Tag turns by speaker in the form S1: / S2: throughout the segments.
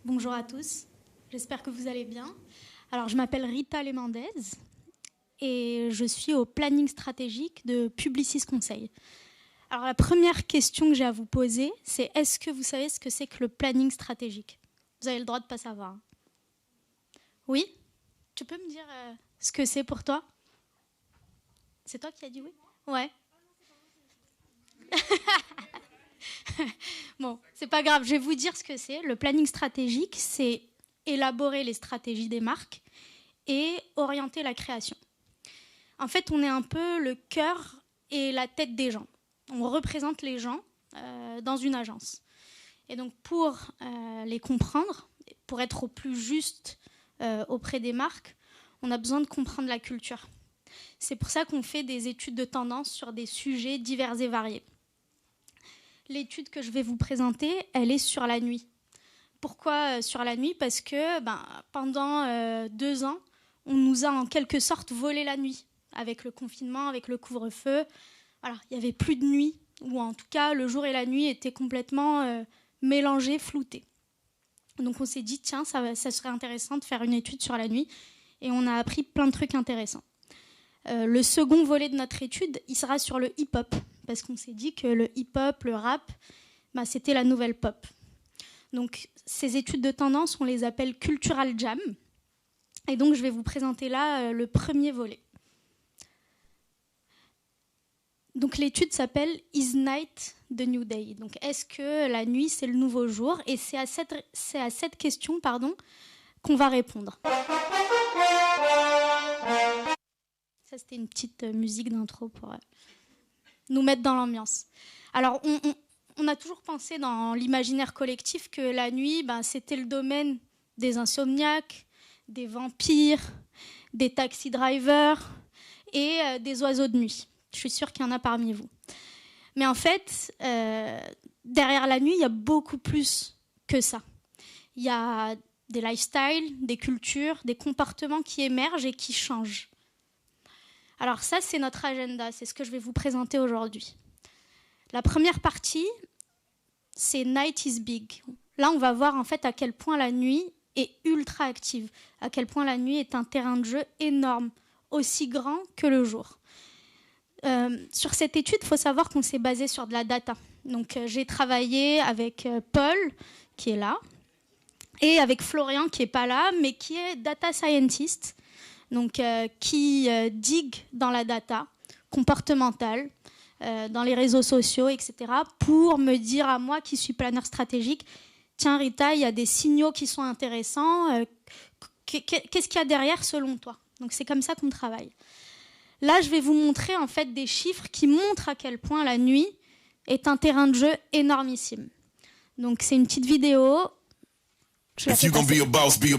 S1: Bonjour à tous, j'espère que vous allez bien. Alors, je m'appelle Rita Lemendez et je suis au planning stratégique de Publicis Conseil. Alors, la première question que j'ai à vous poser, c'est est-ce que vous savez ce que c'est que le planning stratégique? Vous avez le droit de ne pas savoir. Oui? Tu peux me dire ce que c'est pour toi? C'est toi qui as dit oui? Ouais. Bon, c'est pas grave, je vais vous dire ce que c'est. Le planning stratégique, c'est élaborer les stratégies des marques et orienter la création. En fait, on est un peu le cœur et la tête des gens. On représente les gens dans une agence. Et donc, pour les comprendre, pour être au plus juste auprès des marques, on a besoin de comprendre la culture. C'est pour ça qu'on fait des études de tendance sur des sujets divers et variés. L'étude que je vais vous présenter, elle est sur la nuit. Pourquoi sur la nuit? Parce que pendant 2 ans, on nous a en quelque sorte volé la nuit. Avec le confinement, avec le couvre-feu, voilà, il n'y avait plus de nuit, ou en tout cas, le jour et la nuit étaient complètement mélangés, floutés. Donc on s'est dit, tiens, ça serait intéressant de faire une étude sur la nuit, et on a appris plein de trucs intéressants. Le second volet de notre étude, il sera sur le hip-hop, parce qu'on s'est dit que le hip-hop, le rap, c'était la nouvelle pop. Donc ces études de tendance, on les appelle Cultural Jam, et donc je vais vous présenter là le premier volet. Donc l'étude s'appelle Is Night the New Day? Donc est-ce que la nuit c'est le nouveau jour? Et c'est à cette question qu'on va répondre. Ça c'était une petite musique d'intro pour nous mettre dans l'ambiance. Alors on a toujours pensé dans l'imaginaire collectif que la nuit c'était le domaine des insomniaques, des vampires, des taxi drivers et des oiseaux de nuit. Je suis sûre qu'il y en a parmi vous. Mais en fait, derrière la nuit, il y a beaucoup plus que ça. Il y a des lifestyles, des cultures, des comportements qui émergent et qui changent. Alors ça, c'est notre agenda, c'est ce que je vais vous présenter aujourd'hui. La première partie, c'est Night is Big. Là, on va voir en fait à quel point la nuit est ultra active, à quel point la nuit est un terrain de jeu énorme, aussi grand que le jour. Sur cette étude, il faut savoir qu'on s'est basé sur de la data. Donc, j'ai travaillé avec Paul, qui est là, et avec Florian, qui n'est pas là, mais qui est data scientist, donc qui digue dans la data comportementale, dans les réseaux sociaux, etc., pour me dire à moi, qui suis planeur stratégique, tiens Rita, il y a des signaux qui sont intéressants, qu'est-ce qu'il y a derrière selon toi? Donc, c'est comme ça qu'on travaille. Là, je vais vous montrer en fait des chiffres qui montrent à quel point la nuit est un terrain de jeu énormissime. Donc, c'est une petite vidéo. Je la fais passer.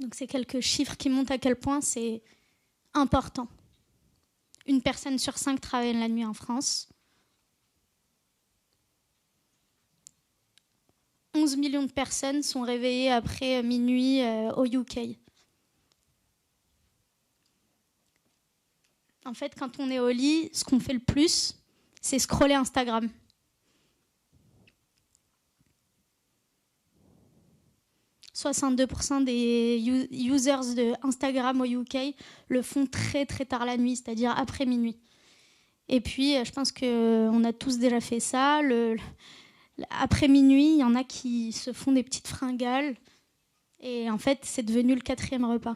S1: Donc, c'est quelques chiffres qui montrent à quel point c'est important. Une personne sur 5 travaille la nuit en France. 11 millions de personnes sont réveillées après minuit au UK. En fait, quand on est au lit, ce qu'on fait le plus, c'est scroller Instagram. « 62% des users de Instagram au UK le font très très tard la nuit, c'est-à-dire après minuit. Et puis, je pense qu'on a tous déjà fait ça. Après minuit, il y en a qui se font des petites fringales. Et en fait, c'est devenu le 4e repas.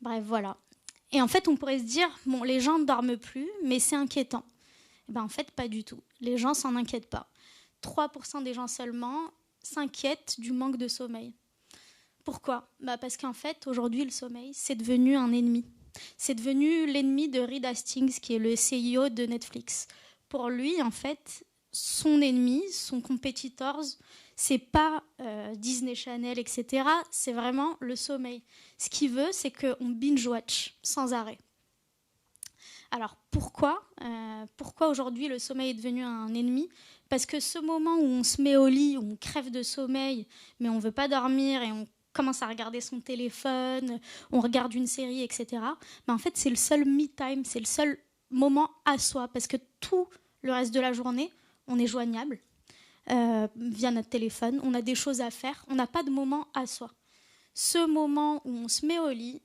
S1: Bref, voilà. Et en fait, on pourrait se dire, bon, les gens ne dorment plus, mais c'est inquiétant. Et en fait, pas du tout. Les gens s'en inquiètent pas. 3% des gens seulement s'inquiètent du manque de sommeil. Pourquoi? Parce qu'en fait, aujourd'hui, le sommeil, c'est devenu un ennemi. C'est devenu l'ennemi de Reed Hastings, qui est le CEO de Netflix. Pour lui, en fait, son ennemi, son compétiteur, c'est pas Disney Channel, etc. C'est vraiment le sommeil. Ce qu'il veut, c'est qu'on binge-watch sans arrêt. Alors pourquoi aujourd'hui le sommeil est devenu un ennemi? Parce que ce moment où on se met au lit, où on crève de sommeil, mais on ne veut pas dormir et on commence à regarder son téléphone, on regarde une série, etc. Mais en fait, c'est le seul me time, c'est le seul moment à soi, parce que tout le reste de la journée, on est joignable via notre téléphone, on a des choses à faire, on n'a pas de moment à soi. Ce moment où on se met au lit,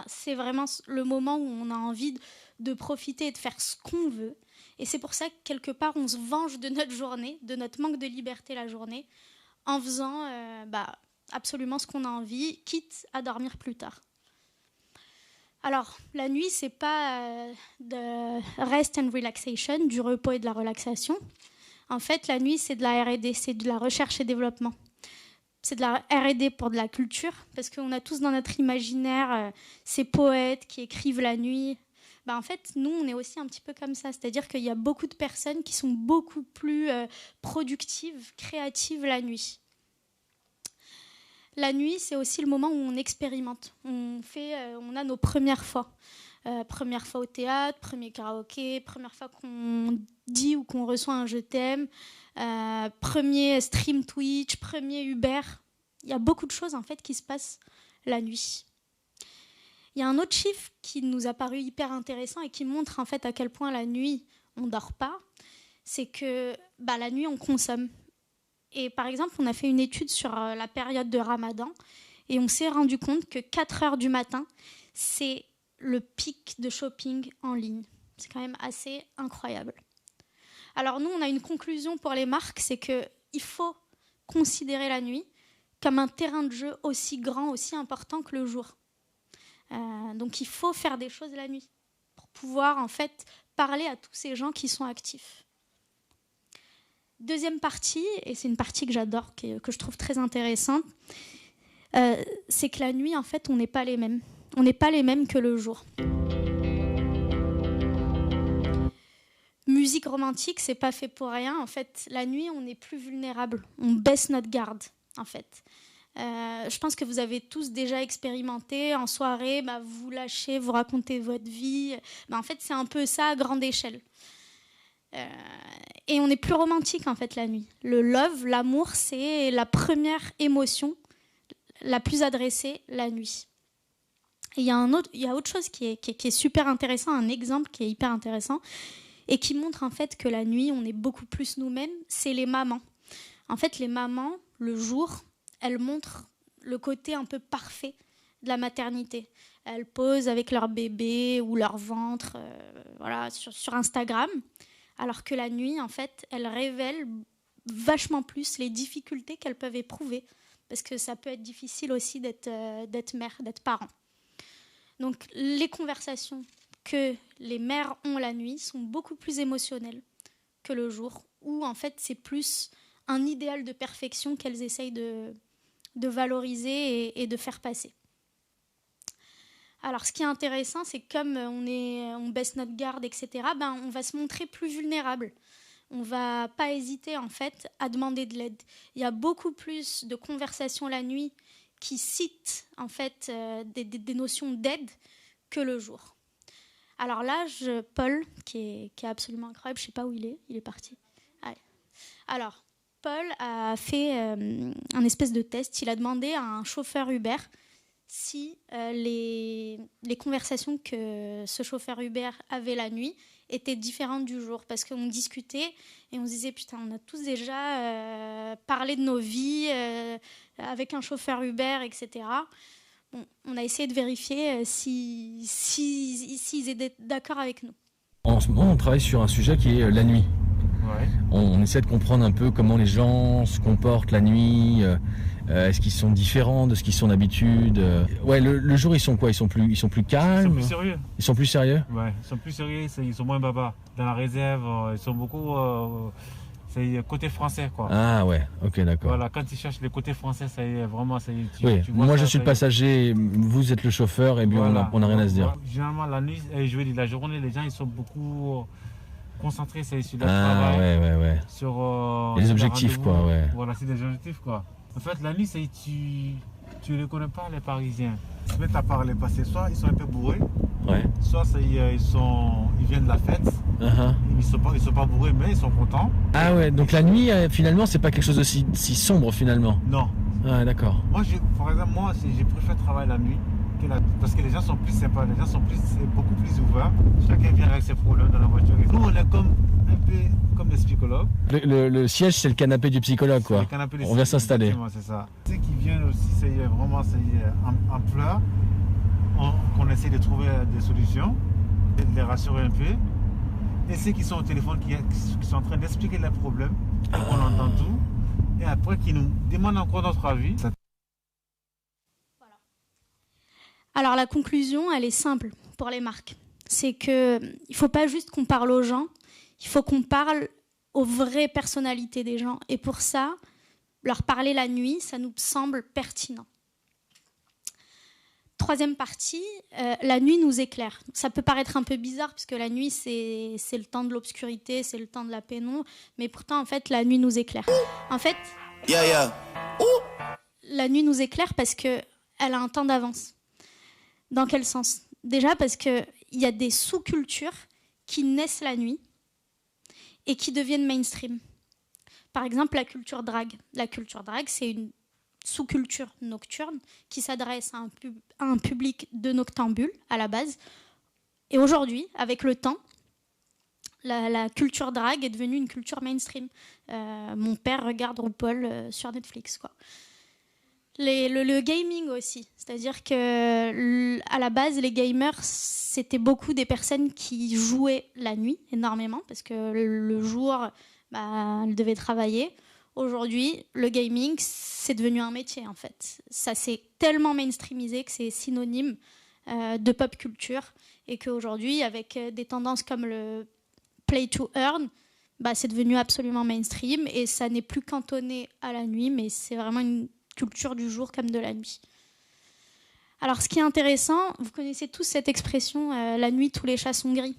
S1: c'est vraiment le moment où on a envie de profiter et de faire ce qu'on veut. Et c'est pour ça que quelque part, on se venge de notre journée, de notre manque de liberté la journée, en faisant absolument ce qu'on a envie, quitte à dormir plus tard. Alors, la nuit, c'est pas de rest and relaxation, du repos et de la relaxation. En fait, la nuit, c'est de la R&D, c'est de la recherche et développement. C'est de la R&D pour de la culture, parce qu'on a tous dans notre imaginaire ces poètes qui écrivent la nuit. En fait, nous, on est aussi un petit peu comme ça. C'est-à-dire qu'il y a beaucoup de personnes qui sont beaucoup plus productives, créatives la nuit. La nuit, c'est aussi le moment où on expérimente. On a nos premières fois. Première fois au théâtre, premier karaoké, première fois qu'on dit ou qu'on reçoit un je t'aime, premier stream Twitch, premier Uber. Il y a beaucoup de choses en fait qui se passent la nuit. Il y a un autre chiffre qui nous a paru hyper intéressant et qui montre en fait à quel point la nuit on ne dort pas. C'est que la nuit on consomme. Et par exemple, on a fait une étude sur la période de Ramadan et on s'est rendu compte que 4 heures du matin, c'est le pic de shopping en ligne. C'est quand même assez incroyable. Alors nous, on a une conclusion pour les marques, c'est qu'il faut considérer la nuit comme un terrain de jeu aussi grand, aussi important que le jour. Donc il faut faire des choses la nuit pour pouvoir en fait parler à tous ces gens qui sont actifs. Deuxième partie, et c'est une partie que j'adore, que je trouve très intéressante, c'est que la nuit, en fait, on n'est pas les mêmes. On n'est pas les mêmes que le jour. Musique romantique, c'est pas fait pour rien. En fait, la nuit, on est plus vulnérable. On baisse notre garde, en fait. Je pense que vous avez tous déjà expérimenté en soirée, vous lâchez, vous racontez votre vie. En fait, c'est un peu ça à grande échelle. Et on est plus romantique en fait la nuit. Le love, l'amour, c'est la première émotion la plus adressée la nuit. Et il y a autre chose qui est super intéressant, un exemple qui est hyper intéressant et qui montre en fait que la nuit on est beaucoup plus nous-mêmes, c'est les mamans. En fait les mamans, le jour, elles montrent le côté un peu parfait de la maternité. Elles posent avec leur bébé ou leur ventre sur Instagram. Alors que la nuit, en fait, elle révèle vachement plus les difficultés qu'elles peuvent éprouver. Parce que ça peut être difficile aussi d'être mère, d'être parent. Donc les conversations que les mères ont la nuit sont beaucoup plus émotionnelles que le jour, où en fait c'est plus un idéal de perfection qu'elles essayent de valoriser et de faire passer. Alors, ce qui est intéressant, c'est que comme on baisse notre garde, etc., on va se montrer plus vulnérable. On ne va pas hésiter, en fait, à demander de l'aide. Il y a beaucoup plus de conversations la nuit qui citent, en fait, des notions d'aide que le jour. Alors là, Paul, qui est absolument incroyable, je ne sais pas où il est parti. Allez. Alors, Paul a fait un espèce de test. Il a demandé à un chauffeur Uber si les conversations que ce chauffeur Uber avait la nuit étaient différentes du jour. Parce qu'on discutait et on se disait, putain, on a tous déjà parlé de nos vies avec un chauffeur Uber, etc. Bon, on a essayé de vérifier s'ils étaient d'accord avec nous.
S2: En ce moment, on travaille sur un sujet qui est la nuit. Ouais. On essaie de comprendre un peu comment les gens se comportent la nuit. Est-ce qu'ils sont différents de ce qu'ils sont d'habitude? Ouais, le jour, ils sont quoi? Ils sont plus calmes?
S3: Ils sont plus sérieux.
S2: Ils sont plus sérieux?
S3: Ouais, ils sont plus sérieux, ils sont moins baba. Dans la réserve, ils sont beaucoup... c'est côté français, quoi.
S2: Ah ouais, ok, d'accord.
S3: Voilà, quand ils cherchent le côté français, ça y est, vraiment... Ça y est,
S2: oui,
S3: tu vois
S2: moi
S3: ça,
S2: je suis le passager, vous êtes le chauffeur, et bien voilà. on n'a rien à se dire.
S3: Généralement, la nuit, je veux dire, la journée, les gens, ils sont beaucoup... concentrés sur le travail,
S2: ouais.
S3: sur
S2: les objectifs, quoi, ouais.
S3: Voilà, c'est des objectifs, quoi. En fait, la nuit, tu ne connais pas les Parisiens. Ils se mettent à parler parce que soit ils sont un peu bourrés,
S2: Ouais.
S3: Soit ils viennent de la fête, ils sont pas bourrés, mais ils sont contents.
S2: Ah ouais, donc la nuit, finalement, c'est pas quelque chose de si sombre, finalement.
S3: Non.
S2: Ah, d'accord.
S3: Par exemple, j'ai préféré travailler la nuit, parce que les gens sont plus sympas, c'est beaucoup plus ouverts. Chacun vient avec ses problèmes dans la voiture. Et nous, on est un peu comme des psychologues.
S2: Le siège, c'est le canapé du psychologue, quoi. On vient s'installer.
S3: C'est ça. Ceux qui viennent aussi, c'est vraiment en pleurs, qu'on essaie de trouver des solutions, de les rassurer un peu. Et ceux qui sont au téléphone, qui sont en train d'expliquer leurs problèmes, on entend tout. Et après, qui nous demandent encore notre avis.
S1: Voilà. Alors la conclusion, elle est simple pour les marques. C'est qu'il ne faut pas juste qu'on parle aux gens, il faut qu'on parle aux vraies personnalités des gens. Et pour ça, leur parler la nuit, ça nous semble pertinent. Troisième partie, la nuit nous éclaire. Ça peut paraître un peu bizarre, puisque la nuit, c'est le temps de l'obscurité, c'est le temps de la pénombre, mais pourtant, en fait, la nuit nous éclaire. En fait, la nuit nous éclaire parce qu'elle a un temps d'avance. Dans quel sens ? Déjà parce qu'il y a des sous-cultures qui naissent la nuit et qui deviennent mainstream. Par exemple, la culture drague. La culture drague, c'est une sous-culture nocturne qui s'adresse à un public de noctambules à la base. Et aujourd'hui, avec le temps, la culture drague est devenue une culture mainstream. Mon père regarde RuPaul sur Netflix, quoi. Le gaming aussi, c'est-à-dire que à la base, les gamers, c'était beaucoup des personnes qui jouaient la nuit énormément, parce que le jour, elles devaient travailler. Aujourd'hui, le gaming, c'est devenu un métier, en fait. Ça s'est tellement mainstreamisé que c'est synonyme de pop culture, et qu'aujourd'hui, avec des tendances comme le play to earn, c'est devenu absolument mainstream, et ça n'est plus cantonné à la nuit, mais c'est vraiment une culture du jour comme de la nuit. Alors, ce qui est intéressant, vous connaissez tous cette expression la nuit, tous les chats sont gris.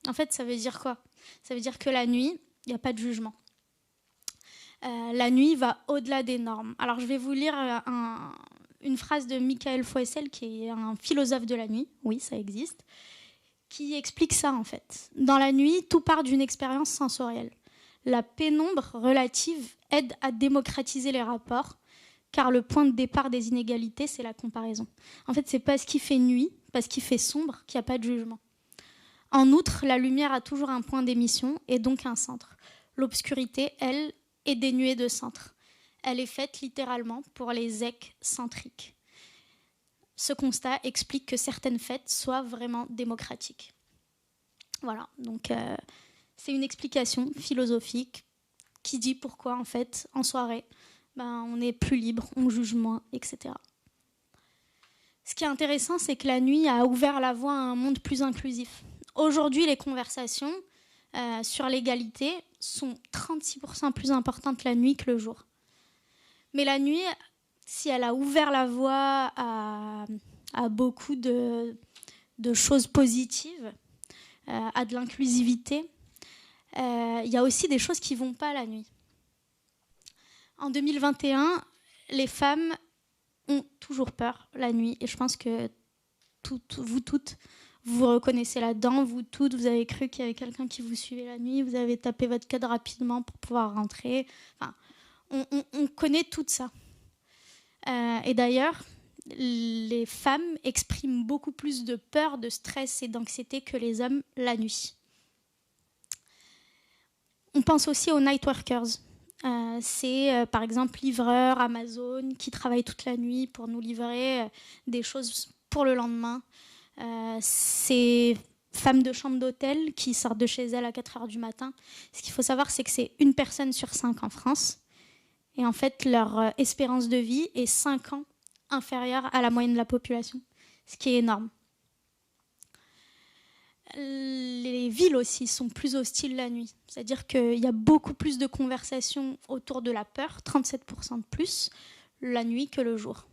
S1: En fait, ça veut dire quoi ? Ça veut dire que la nuit, il n'y a pas de jugement. La nuit va au-delà des normes. Alors, je vais vous lire une phrase de Michael Foessel, qui est un philosophe de la nuit, oui, ça existe, qui explique ça, en fait. Dans la nuit, tout part d'une expérience sensorielle. La pénombre relative aide à démocratiser les rapports, car le point de départ des inégalités, c'est la comparaison. En fait, c'est parce qu'il fait nuit, parce qu'il fait sombre, qu'il n'y a pas de jugement. En outre, la lumière a toujours un point d'émission et donc un centre. L'obscurité, elle, est dénuée de centre. Elle est faite littéralement pour les excentriques. Ce constat explique que certaines fêtes soient vraiment démocratiques. Voilà, donc c'est une explication philosophique qui dit pourquoi, en fait, en soirée, on est plus libre, on juge moins, etc. Ce qui est intéressant, c'est que la nuit a ouvert la voie à un monde plus inclusif. Aujourd'hui, les conversations sur l'égalité sont 36% plus importantes la nuit que le jour. Mais la nuit, si elle a ouvert la voie à beaucoup de choses positives, à de l'inclusivité, il y a aussi des choses qui ne vont pas la nuit. En 2021, les femmes ont toujours peur la nuit. Et je pense que vous toutes, vous vous reconnaissez là-dedans. Vous toutes, vous avez cru qu'il y avait quelqu'un qui vous suivait la nuit. Vous avez tapé votre code rapidement pour pouvoir rentrer. Enfin, on connaît tout ça. Et d'ailleurs, les femmes expriment beaucoup plus de peur, de stress et d'anxiété que les hommes la nuit. On pense aussi aux night workers. C'est par exemple livreurs, Amazon, qui travaillent toute la nuit pour nous livrer des choses pour le lendemain. C'est femmes de chambre d'hôtel qui sortent de chez elles à 4h du matin. Ce qu'il faut savoir, c'est que c'est 1 personne sur 5 en France. Et en fait, leur espérance de vie est 5 ans inférieure à la moyenne de la population, ce qui est énorme. Les villes aussi sont plus hostiles la nuit. C'est-à-dire qu'il y a beaucoup plus de conversations autour de la peur, 37% de plus, la nuit que le jour.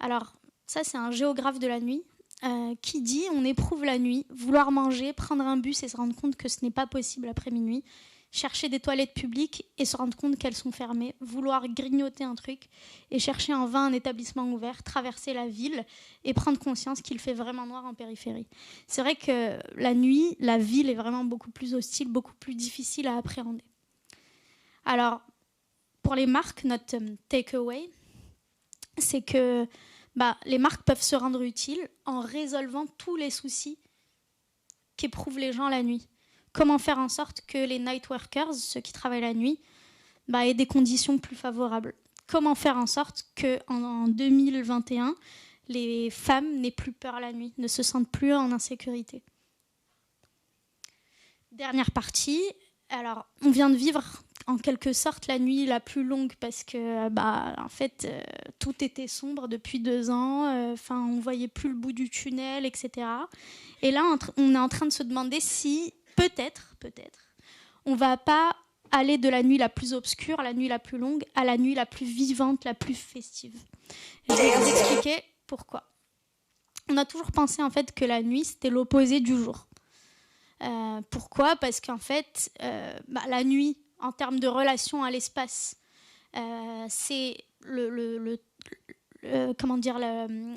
S1: Alors, ça, c'est un géographe de la nuit qui dit on éprouve la nuit, vouloir manger, prendre un bus et se rendre compte que ce n'est pas possible après minuit. chercher des toilettes publiques et se rendre compte qu'elles sont fermées, vouloir grignoter un truc et chercher en vain un établissement ouvert, traverser la ville et prendre conscience qu'il fait vraiment noir en périphérie. C'est vrai que la nuit, la ville est vraiment beaucoup plus hostile, beaucoup plus difficile à appréhender. Alors, pour les marques, notre takeaway, c'est que les marques peuvent se rendre utiles en résolvant tous les soucis qu'éprouvent les gens la nuit. Comment faire en sorte que les night workers, ceux qui travaillent la nuit, aient des conditions plus favorables? Comment faire en sorte qu'en 2021, les femmes n'aient plus peur la nuit, ne se sentent plus en insécurité? Dernière partie. Alors, on vient de vivre en quelque sorte la nuit la plus longue parce que, en fait, tout était sombre depuis 2 ans. On ne voyait plus le bout du tunnel, etc. Et là, on est en train de se demander si, peut-être, on ne va pas aller de la nuit la plus obscure, la nuit la plus longue, à la nuit la plus vivante, la plus festive. Je vais vous expliquer pourquoi. On a toujours pensé en fait que la nuit, c'était l'opposé du jour. Pourquoi ? Parce qu'en fait, la nuit, en termes de relation à l'espace, c'est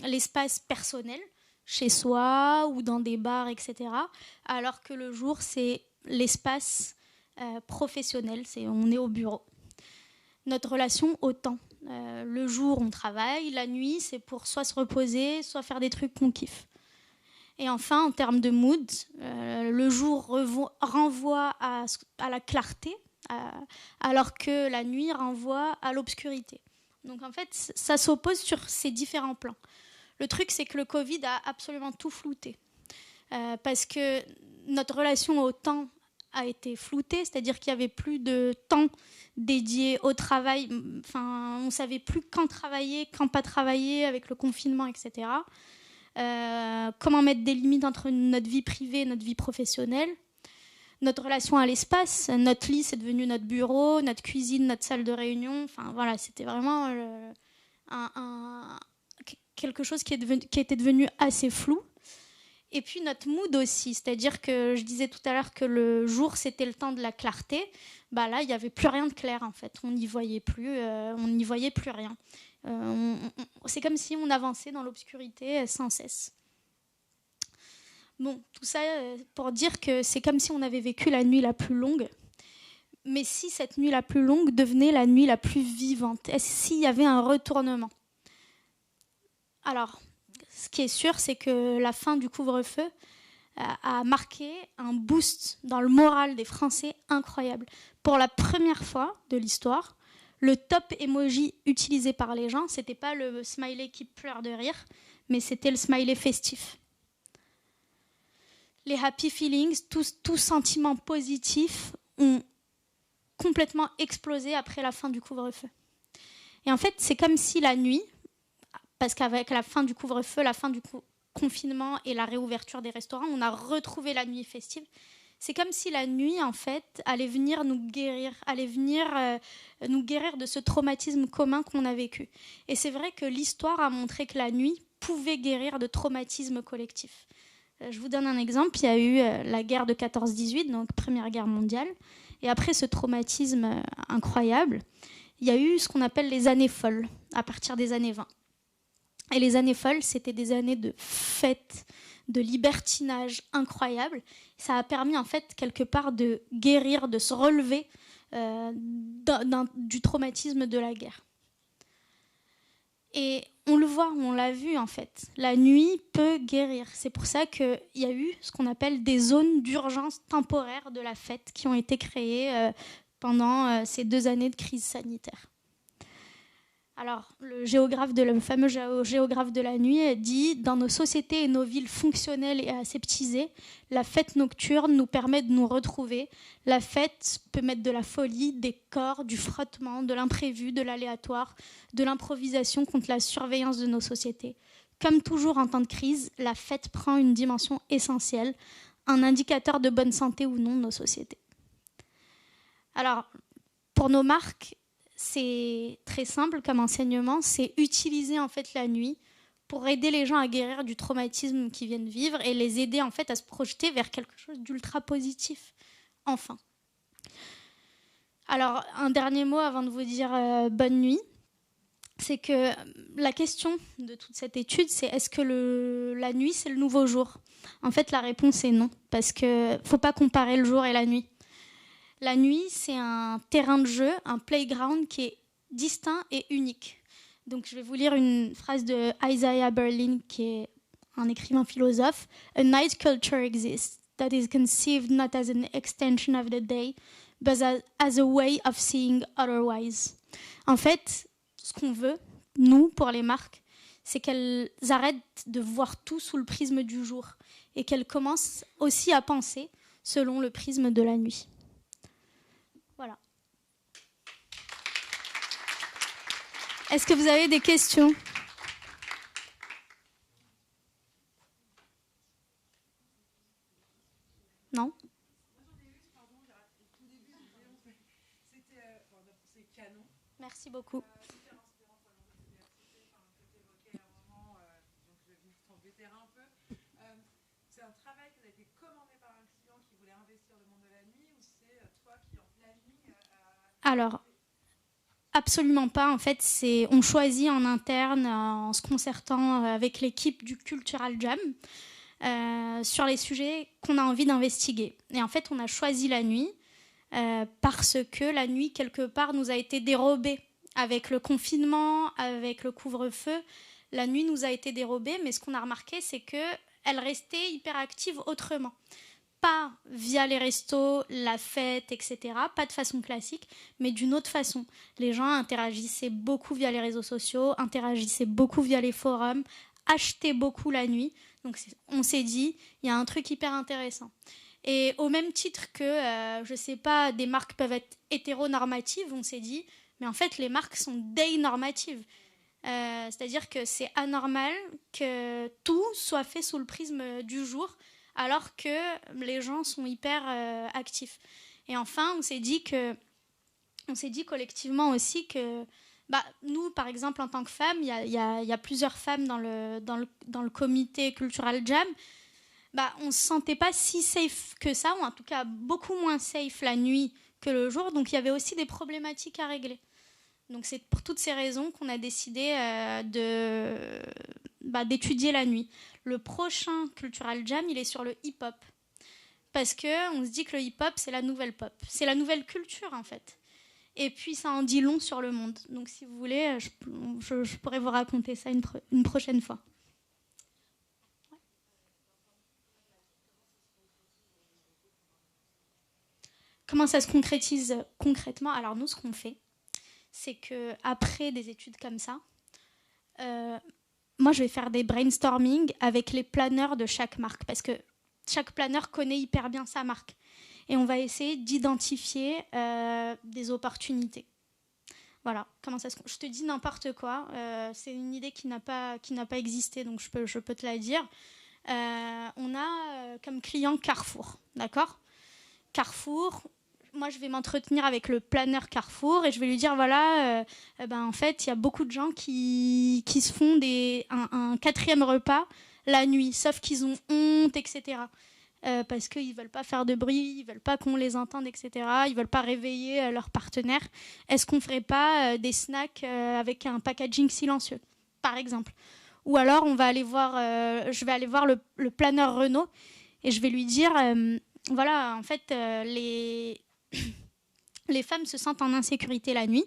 S1: l'espace personnel, chez soi ou dans des bars, etc. Alors que le jour, c'est l'espace professionnel, on est au bureau. Notre relation au temps. Le jour, on travaille, la nuit, c'est pour soit se reposer, soit faire des trucs qu'on kiffe. Et enfin, en termes de mood, le jour renvoie à la clarté, alors que la nuit renvoie à l'obscurité. Donc en fait, ça s'oppose sur ces différents plans. Le truc, c'est que le Covid a absolument tout flouté. Parce que notre relation au temps a été floutée, c'est-à-dire qu'il n'y avait plus de temps dédié au travail. On ne savait plus quand travailler, quand pas travailler, avec le confinement, etc. Comment mettre des limites entre notre vie privée et notre vie professionnelle. Notre relation à l'espace, notre lit, c'est devenu notre bureau, notre cuisine, notre salle de réunion. C'était vraiment quelque chose qui était devenu assez flou. Et puis notre mood aussi, c'est-à-dire que je disais tout à l'heure que le jour, c'était le temps de la clarté. Là, il n'y avait plus rien de clair, en fait. On n'y voyait plus rien. C'est comme si on avançait dans l'obscurité sans cesse. Bon, tout ça pour dire que c'est comme si on avait vécu la nuit la plus longue. Mais si cette nuit la plus longue devenait la nuit la plus vivante, s'il y avait un retournement? Alors, ce qui est sûr, c'est que la fin du couvre-feu a marqué un boost dans le moral des Français incroyable. Pour la première fois de l'histoire, le top emoji utilisé par les gens, c'était pas le smiley qui pleure de rire, mais c'était le smiley festif. Les happy feelings, tous sentiments positifs ont complètement explosé après la fin du couvre-feu. Et en fait, c'est comme si la nuit, parce qu'avec la fin du couvre-feu, la fin du confinement et la réouverture des restaurants, on a retrouvé la nuit festive. C'est comme si la nuit, en fait, allait venir nous guérir, nous guérir de ce traumatisme commun qu'on a vécu. Et c'est vrai que l'histoire a montré que la nuit pouvait guérir de traumatismes collectifs. Je vous donne un exemple. Il y a eu la guerre de 14-18, donc Première Guerre mondiale. Et après ce traumatisme incroyable, il y a eu ce qu'on appelle les années folles, à partir des années 20. Et les années folles, c'était des années de fêtes, de libertinage incroyable. Ça a permis, en fait, quelque part, de guérir, de se relever du traumatisme de la guerre. Et on le voit, on l'a vu, en fait. La nuit peut guérir. C'est pour ça qu'il y a eu ce qu'on appelle des zones d'urgence temporaire de la fête qui ont été créées pendant ces 2 années de crise sanitaire. Alors, le fameux géographe de la nuit dit « Dans nos sociétés et nos villes fonctionnelles et aseptisées, la fête nocturne nous permet de nous retrouver. La fête peut mettre de la folie, des corps, du frottement, de l'imprévu, de l'aléatoire, de l'improvisation contre la surveillance de nos sociétés. Comme toujours en temps de crise, la fête prend une dimension essentielle, un indicateur de bonne santé ou non de nos sociétés. » Alors, pour nos marques, c'est très simple comme enseignement, c'est utiliser en fait la nuit pour aider les gens à guérir du traumatisme qu'ils viennent vivre et les aider en fait à se projeter vers quelque chose d'ultra positif, enfin. Alors, un dernier mot avant de vous dire bonne nuit. C'est que la question de toute cette étude, c'est est-ce que la nuit, c'est le nouveau jour? En fait, la réponse est non, parce qu'il ne faut pas comparer le jour et la nuit. La nuit, c'est un terrain de jeu, un playground qui est distinct et unique. Donc, je vais vous lire une phrase de Isaiah Berlin, qui est un écrivain philosophe. A night culture exists that is conceived not as an extension of the day, but as a way of seeing otherwise. En fait, ce qu'on veut, nous, pour les marques, c'est qu'elles arrêtent de voir tout sous le prisme du jour et qu'elles commencent aussi à penser selon le prisme de la nuit. Voilà. Est-ce que vous avez des questions ? Non ? Merci beaucoup.
S4: C'est un travail qui a été commandé par un client qui voulait investir le monde de la nuit, ou c'est toi qui, en pleine nuit...
S1: Alors, absolument pas. En fait, on choisit en interne, en se concertant avec l'équipe du Cultural Jam, sur les sujets qu'on a envie d'investiguer. Et en fait, on a choisi la nuit parce que la nuit, quelque part, nous a été dérobée. Avec le confinement, avec le couvre-feu, la nuit nous a été dérobée, mais ce qu'on a remarqué, c'est qu'elle restait hyper active autrement. Pas via les restos, la fête, etc., pas de façon classique, mais d'une autre façon. Les gens interagissaient beaucoup via les réseaux sociaux, interagissaient beaucoup via les forums, achetaient beaucoup la nuit. Donc on s'est dit, il y a un truc hyper intéressant. Et au même titre que, je sais pas, des marques peuvent être hétéronormatives, on s'est dit, mais en fait, les marques sont day-normatives. C'est-à-dire que c'est anormal que tout soit fait sous le prisme du jour, alors que les gens sont hyper actifs. Et enfin, on s'est dit collectivement aussi que nous, par exemple, en tant que femmes, il y a plusieurs femmes dans le comité Cultural Jam. On ne se sentait pas si safe que ça, ou en tout cas beaucoup moins safe la nuit que le jour. Donc il y avait aussi des problématiques à régler. Donc c'est pour toutes ces raisons qu'on a décidé d'étudier la nuit. Le prochain Cultural Jam, il est sur le hip-hop. Parce qu'on se dit que le hip-hop, c'est la nouvelle pop. C'est la nouvelle culture, en fait. Et puis, ça en dit long sur le monde. Donc, si vous voulez, je pourrais vous raconter ça une prochaine fois. Ouais. Comment ça se concrétise concrètement ? Alors, nous, ce qu'on fait, c'est qu'après des études comme ça, moi, je vais faire des brainstorming avec les planeurs de chaque marque, parce que chaque planeur connaît hyper bien sa marque. Et on va essayer d'identifier des opportunités. Voilà, comment ça se... Je te dis n'importe quoi, c'est une idée qui n'a pas existé, donc je peux te la dire. On a comme client Carrefour, d'accord ? Carrefour... Moi, je vais m'entretenir avec le planeur Carrefour et je vais lui dire, voilà, en fait, il y a beaucoup de gens qui se font un 4e repas la nuit, sauf qu'ils ont honte, etc. Parce qu'ils ne veulent pas faire de bruit, ils ne veulent pas qu'on les entende, etc. Ils ne veulent pas réveiller leur partenaire. Est-ce qu'on ne ferait pas des snacks avec un packaging silencieux, par exemple ? Ou alors, je vais aller voir le planeur Renault et je vais lui dire, voilà, en fait, les femmes se sentent en insécurité la nuit,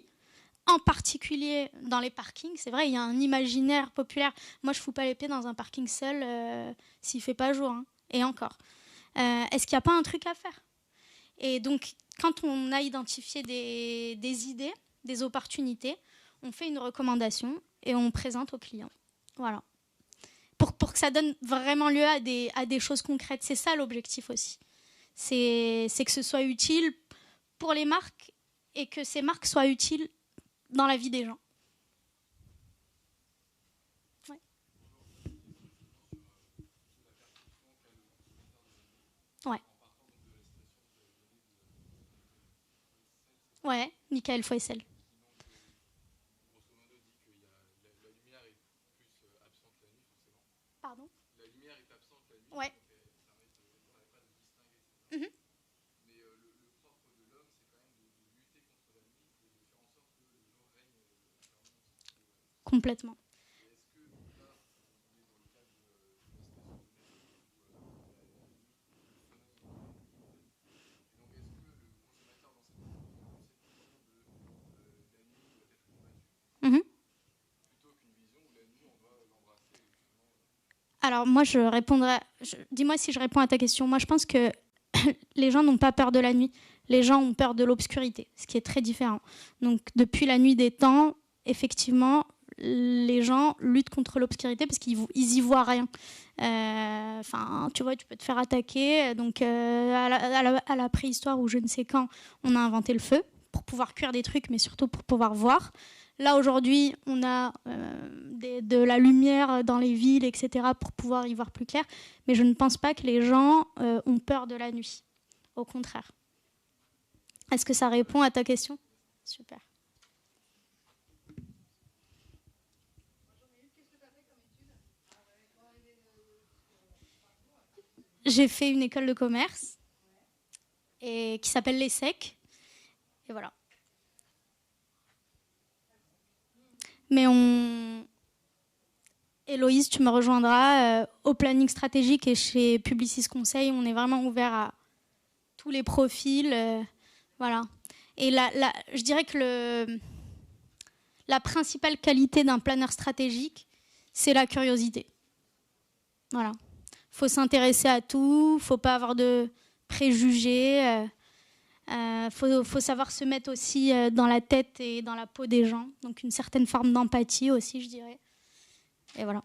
S1: en particulier dans les parkings. C'est vrai, il y a un imaginaire populaire. Moi, je ne fous pas les pieds dans un parking seul s'il ne fait pas jour. Hein. Et encore. Est-ce qu'il n'y a pas un truc à faire ? Et donc, quand on a identifié des idées, des opportunités, on fait une recommandation et on présente au client. Voilà. Pour que ça donne vraiment lieu à des choses concrètes. C'est ça l'objectif aussi. C'est que ce soit utile pour les marques et que ces marques soient utiles dans la vie des gens. Ouais. Ouais. Ouais, Michael Foessel. Pardon ? La lumière est absente la nuit. Ouais. complètement. Mhm. Alors moi, je répondrai. Dis-moi si je réponds à ta question. Moi, je pense que les gens n'ont pas peur de la nuit. Les gens ont peur de l'obscurité, ce qui est très différent. Donc, depuis la nuit des temps, effectivement, les gens luttent contre l'obscurité parce qu'ils y voient rien. Enfin, tu vois, tu peux te faire attaquer. Donc, à la préhistoire ou je ne sais quand, on a inventé le feu pour pouvoir cuire des trucs, mais surtout pour pouvoir voir. Là, aujourd'hui, on a de la lumière dans les villes, etc., pour pouvoir y voir plus clair. Mais je ne pense pas que les gens ont peur de la nuit. Au contraire. Est-ce que ça répond à ta question? Super. J'ai fait une école de commerce et qui s'appelle l'ESSEC. Et voilà. Mais Héloïse, tu me rejoindras au planning stratégique et chez Publicis Conseil, on est vraiment ouvert à tous les profils. Voilà. Et je dirais que la principale qualité d'un planeur stratégique, c'est la curiosité. Voilà. Il faut s'intéresser à tout, il ne faut pas avoir de préjugés. Faut savoir se mettre aussi dans la tête et dans la peau des gens. Donc une certaine forme d'empathie aussi, je dirais. Et voilà.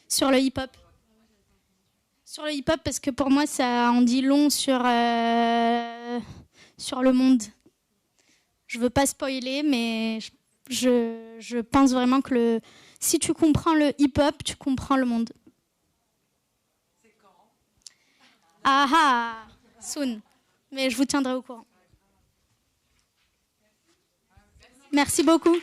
S1: Sur le hip-hop. Sur le hip-hop, parce que pour moi, ça en dit long sur le monde. Je ne veux pas spoiler, mais je pense vraiment que si tu comprends le hip-hop, tu comprends le monde.
S4: C'est quand?
S1: Ah, soon. Mais je vous tiendrai au courant. Merci beaucoup.